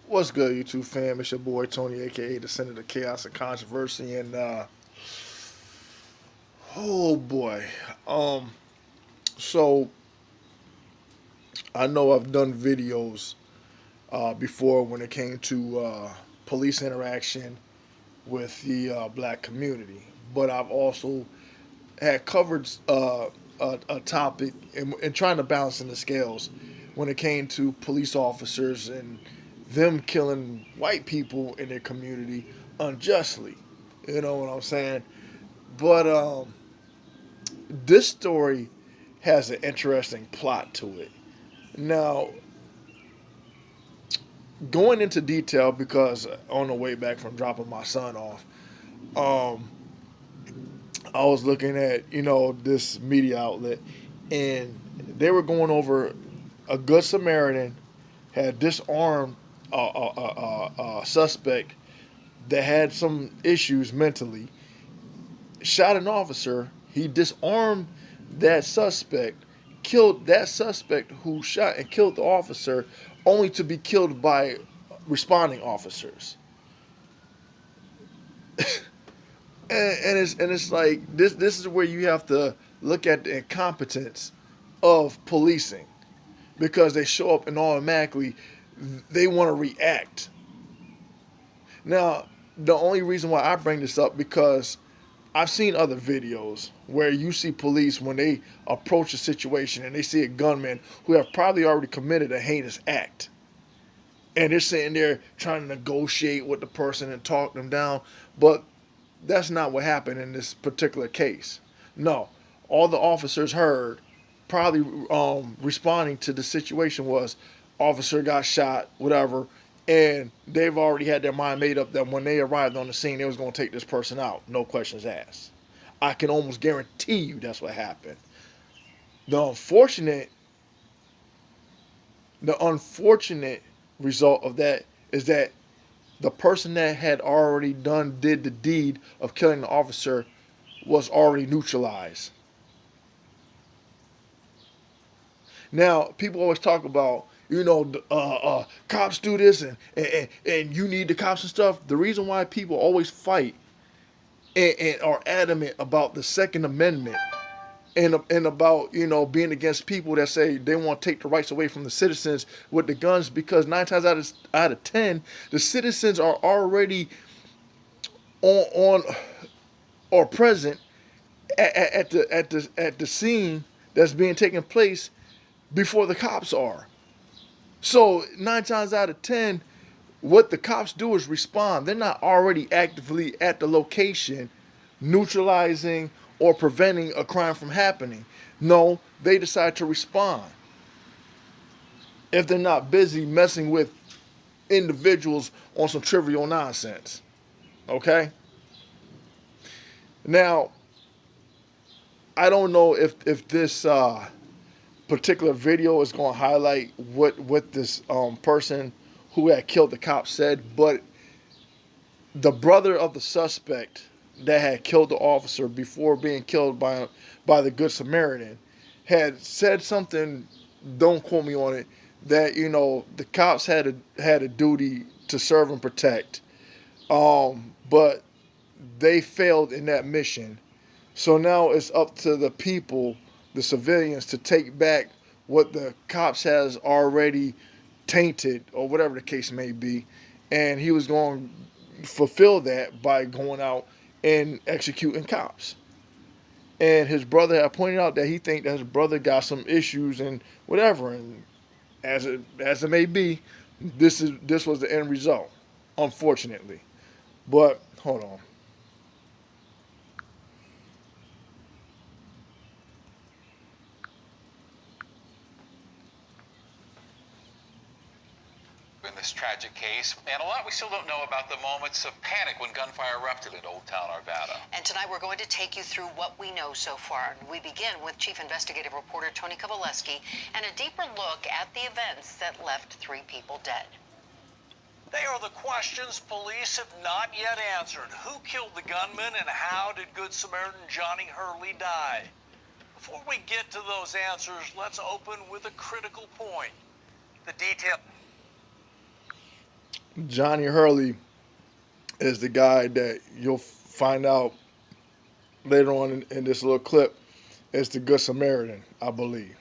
What's good, YouTube fam? It's your boy Tony, aka the Center of Chaos and Controversy, and oh boy, um, so I know I've done videos before when it came to police interaction with the black community, but I've also had covered a topic and trying to balance in the scales when it came to police officers and them killing white people in their community unjustly. You know what I'm saying? But this story has an interesting plot to it. Now, going into detail because on the way back from dropping my son off, um, I was looking at this media outlet, and they were going over a good Samaritan had disarmed a suspect that had some issues mentally, shot an officer. He disarmed that suspect, killed that suspect who shot and killed the officer, only to be killed by responding officers. And it's like this is where you have to look at the incompetence of policing because they show up and automatically they want to react. Now, the only reason why I bring this up because I've seen other videos where you see police when they approach a situation and they see a gunman who have probably already committed a heinous act. And they're sitting there trying to negotiate with the person and talk them down. But that's not what happened in this particular case. No, all the officers heard, probably responding to the situation was officer got shot, whatever, and they've already had their mind made up that when they arrived on the scene, they was going to take this person out, no questions asked. I can almost guarantee you that's what happened. The unfortunate, the unfortunate result of that is that the person that had already did the deed of killing the officer was already neutralized. Now, people always talk about, cops do this and you need the cops and stuff. The reason why people always fight and are adamant about the Second Amendment and about being against people that say they want to take the rights away from the citizens with the guns because nine times out of 10 the citizens are already on or present at the scene that's being taken place before the cops are. So nine times out of 10, what the cops do is respond. They're not already actively at the location neutralizing or preventing a crime from happening. No, they decide to respond if they're not busy messing with individuals on some trivial nonsense. Okay? Now, I don't know if this particular video is going to highlight what this person who had killed the cop said, but the brother of the suspect that had killed the officer before being killed by the Good Samaritan had said something. Don't quote me on it. That the cops had a duty to serve and protect, but they failed in that mission. So now it's up to the people, the civilians, to take back what the cops has already tainted or whatever the case may be, and he was going to fulfill that by going out and executing cops. And his brother had pointed out that he think that his brother got some issues and whatever, and as it may be, this was the end result, unfortunately. But hold on. In this tragic case, and a lot we still don't know about the moments of panic when gunfire erupted in Old Town Arvada. And tonight we're going to take you through what we know so far. We begin with Chief Investigative Reporter Tony Kovaleski and a deeper look at the events that left 3 people dead. They are the questions police have not yet answered. Who killed the gunman and how did Good Samaritan Johnny Hurley die? Before we get to those answers, let's open with a critical point. The detail. Johnny Hurley is the guy that you'll find out later on in this little clip is the Good Samaritan, I believe.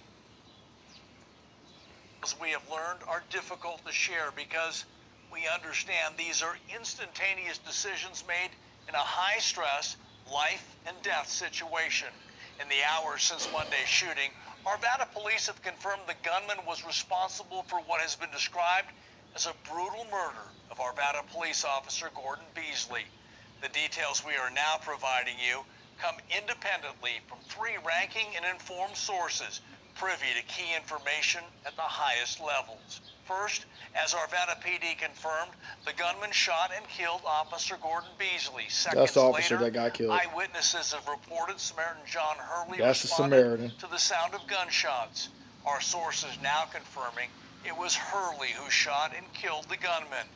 As we have learned, are difficult to share because we understand these are instantaneous decisions made in a high-stress, life and death situation. In the hours since Monday's shooting, Arvada police have confirmed the gunman was responsible for what has been described as a brutal murder of Arvada police officer Gordon Beasley. The details we are now providing you come independently from three ranking and informed sources privy to key information at the highest levels. First, as Arvada PD confirmed, the gunman shot and killed Officer Gordon Beasley. Seconds That's the officer later, that got killed. eyewitnesses have reported Samaritan John Hurley That's the responded Samaritan. to the sound of gunshots. Our sources now confirming it was Hurley who shot and killed the gunman.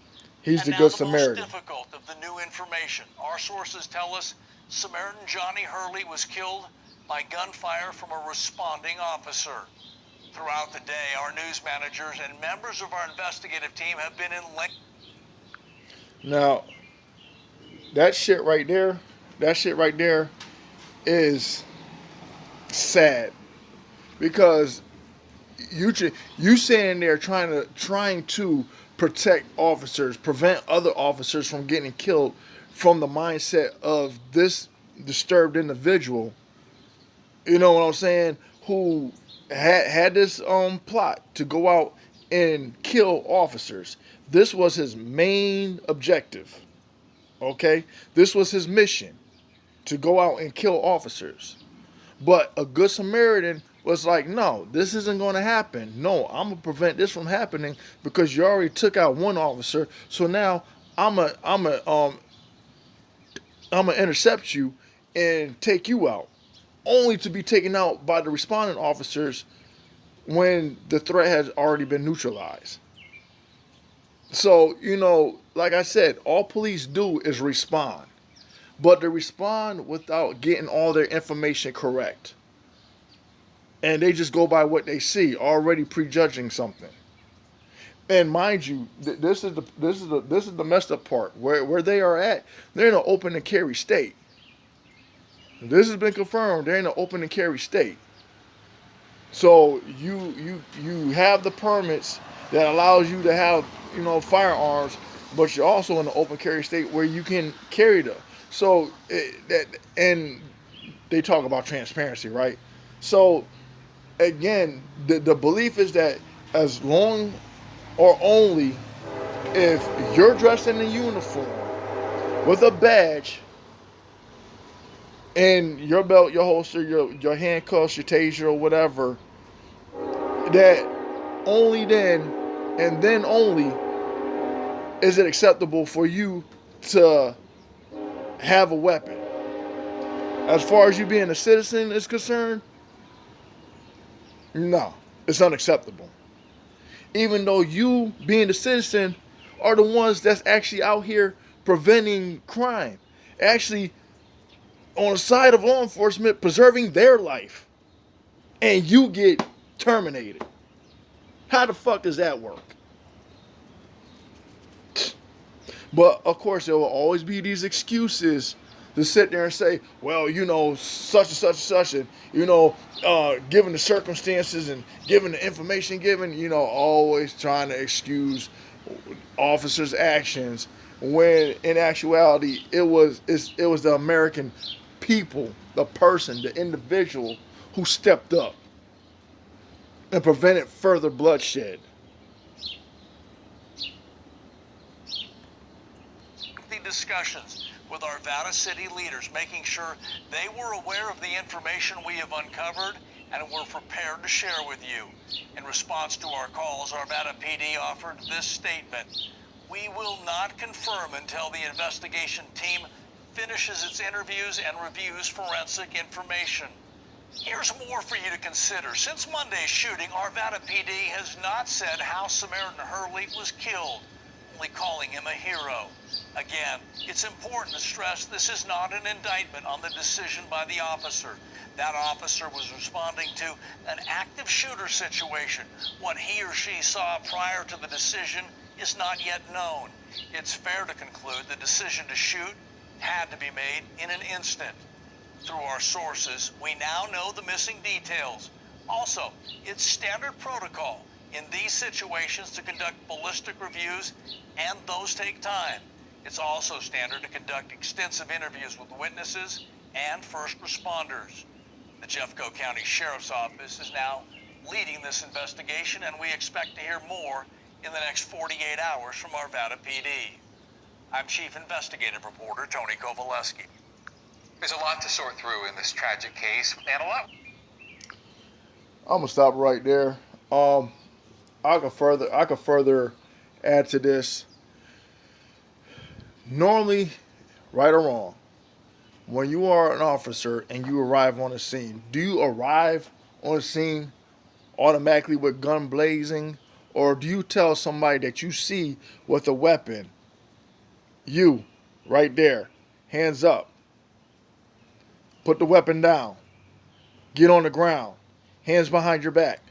He's And the now Good the Samaritan. most difficult of the new information. Our sources tell us Samaritan Johnny Hurley was killed by gunfire from a responding officer. Throughout the day, our news managers and members of our investigative team have been in link. Now, that shit right there is sad because you sitting there trying to protect officers, prevent other officers from getting killed from the mindset of this disturbed individual. You know what I'm saying? Who had this plot to go out and kill officers. This was his main objective. Okay? This was his mission, to go out and kill officers. But a Good Samaritan was like, no, this isn't going to happen. No, I'm going to prevent this from happening because you already took out one officer. So now I'm gonna intercept you and take you out, only to be taken out by the responding officers when the threat has already been neutralized. So, like I said, all police do is respond. But they respond without getting all their information correct. And they just go by what they see, already prejudging something. And mind you, this is the messed up part. Where they are at, they're in an open and carry state. This has been confirmed. They're in an open and carry state. So you have the permits that allows you to have firearms, but you're also in an open carry state where you can carry them. So and they talk about transparency, right? So again, the belief is that as long or only if you're dressed in a uniform with a badge and your belt, your holster, your handcuffs, your taser, or whatever, that only then and then only is it acceptable for you to have a weapon. As far as you being a citizen is concerned, no, it's unacceptable. Even though you, being a citizen, are the ones that's actually out here preventing crime, actually on the side of law enforcement, preserving their life, and you get terminated. How the fuck does that work? But of course, there will always be these excuses to sit there and say, well, such and such and such, and given the circumstances and given the information given, always trying to excuse officers' actions, when in actuality it was the American people, the person, the individual who stepped up and prevented further bloodshed. Discussions with our Arvada City leaders, making sure they were aware of the information we have uncovered and were prepared to share with you. In response to our calls, Arvada PD offered this statement: "We will not confirm until the investigation team finishes its interviews and reviews forensic information." Here's more for you to consider. Since Monday's shooting, Arvada PD has not said how Samaritan Hurley was killed, only calling him a hero. Again, it's important to stress this is not an indictment on the decision by the officer. That officer was responding to an active shooter situation. What he or she saw prior to the decision is not yet known. It's fair to conclude the decision to shoot had to be made in an instant. Through our sources, we now know the missing details. Also, it's standard protocol in these situations to conduct ballistic reviews, and those take time. It's also standard to conduct extensive interviews with witnesses and first responders. The Jeffco County Sheriff's Office is now leading this investigation, and we expect to hear more in the next 48 hours from Arvada PD. I'm Chief Investigative Reporter Tony Kovaleski. There's a lot to sort through in this tragic case, and a lot. I'm gonna stop right there. I could further add to this. Normally, right or wrong, when you are an officer and you arrive on a scene, do you arrive on a scene automatically with gun blazing, or do you tell somebody that you see with a weapon, you, right there, hands up, put the weapon down, get on the ground, hands behind your back?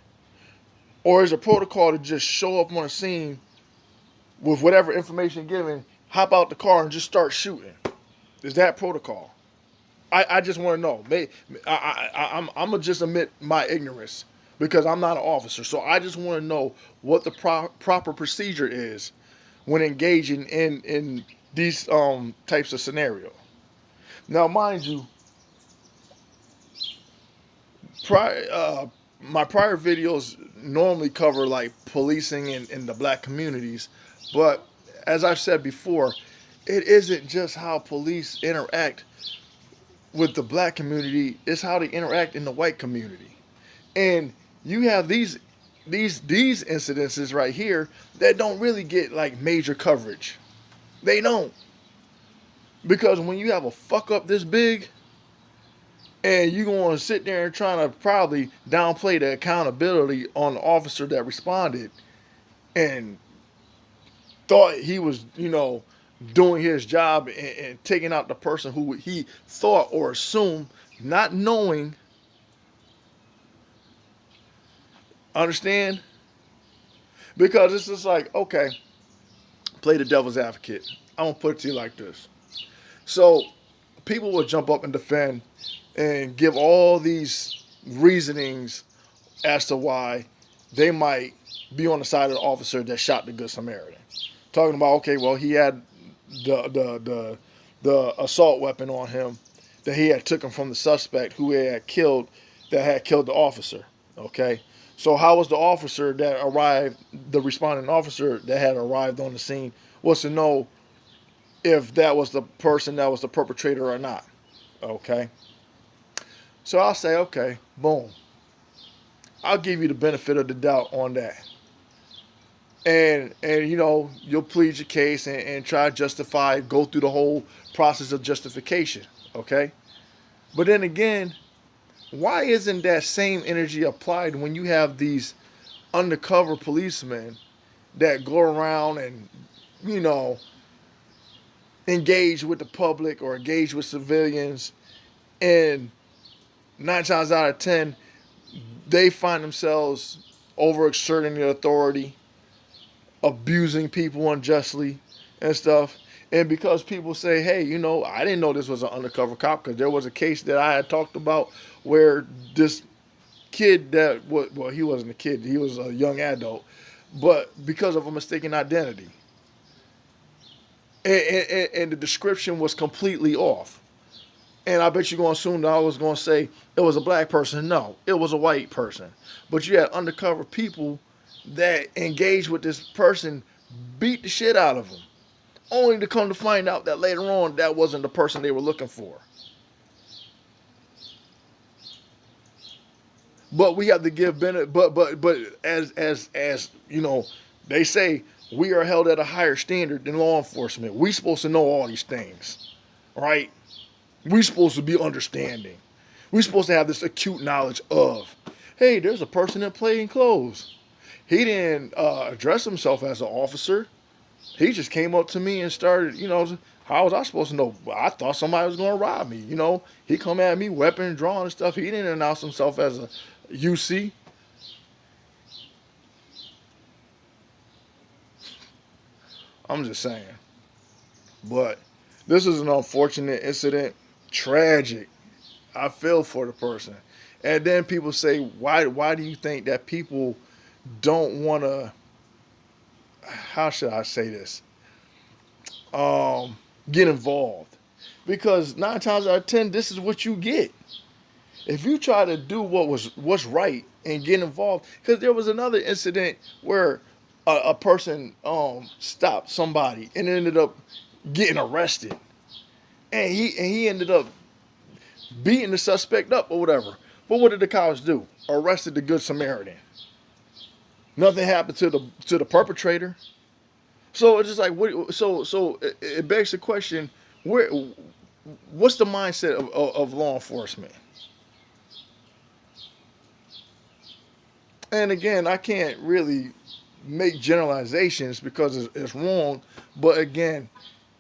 Or is a protocol to just show up on a scene with whatever information given, hop out the car and just start shooting? Is that protocol? I just want to know. I'm going to just admit my ignorance because I'm not an officer. So I just want to know what the proper procedure is when engaging in these types of scenario. Now, mind you, my prior videos normally cover like policing in the black communities, but as I've said before, it isn't just how police interact with the black community, it's how they interact in the white community. And you have these incidences right here that don't really get like major coverage. They don't. Because when you have a fuck up this big, and you're going to sit there and trying to probably downplay the accountability on the officer that responded and thought he was, doing his job and taking out the person who he thought or assumed, not knowing. Understand? Because it's just like, okay, play the devil's advocate. I'm going to put it to you like this. So people will jump up and defend and give all these reasonings as to why they might be on the side of the officer that shot the Good Samaritan. Talking about, okay, well, he had the assault weapon on him that he had taken from the suspect who had killed the officer. Okay, so how was the officer that arrived, the responding officer that had arrived on the scene, was to know if that was the person that was the perpetrator or not? Okay. So I'll say, okay, boom. I'll give you the benefit of the doubt on that. And you'll plead your case and try to justify, go through the whole process of justification, okay? But then again, why isn't that same energy applied when you have these undercover policemen that go around and, engage with the public or engage with civilians, and 9 times out of 10, they find themselves overexerting their authority, abusing people unjustly and stuff. And because people say, hey, I didn't know this was an undercover cop, because there was a case that I had talked about where this kid he wasn't a kid, he was a young adult, but because of a mistaken identity. And the description was completely off. And I bet you're going to assume that I was going to say it was a black person. No, it was a white person. But you had undercover people that engaged with this person, beat the shit out of him, only to come to find out that later on that wasn't the person they were looking for. But we have to give benefit. But as they say, we are held at a higher standard than law enforcement. We're supposed to know all these things, right? We're supposed to be understanding. We're supposed to have this acute knowledge of, hey, there's a person in plain clothes. He didn't address himself as an officer. He just came up to me and started, how was I supposed to know? I thought somebody was going to rob me. He come at me, weapon drawn and stuff. He didn't announce himself as a UC. I'm just saying. But this is an unfortunate incident. Tragic. I feel for the person. And then people say, why do you think that people don't want to, how should I say this? Get involved. Because 9 times out of 10, this is what you get. If you try to do what's right and get involved, because there was another incident where a person stopped somebody and ended up getting arrested, and he ended up beating the suspect up or whatever. But what did the cops do? Arrested the good Samaritan. Nothing happened to the perpetrator. So it's just like what? So it begs the question: what's the mindset of law enforcement? And again, I can't really make generalizations because it's wrong. But again,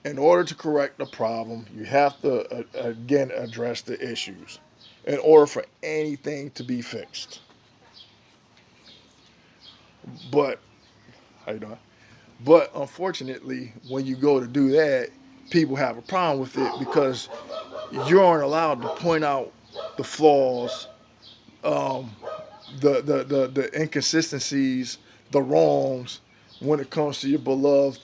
in order to correct the problem, you have to again address the issues in order for anything to be fixed. But how you doing? But unfortunately, when you go to do that, people have a problem with it because you aren't allowed to point out the flaws, um, the inconsistencies, the wrongs when it comes to your beloved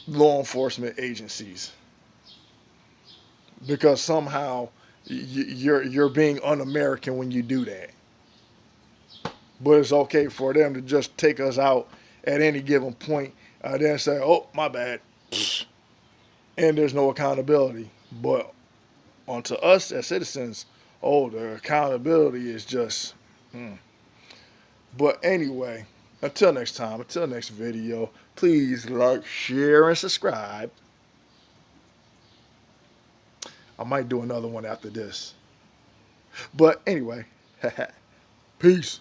law enforcement agencies, because somehow you're being un-American when you do that. But it's okay for them to just take us out at any given point, then say, "Oh, my bad," and there's no accountability. But onto us as citizens, oh, the accountability is just. But anyway, until next time, until next video, please like, share, and subscribe. I might do another one after this. But anyway, peace.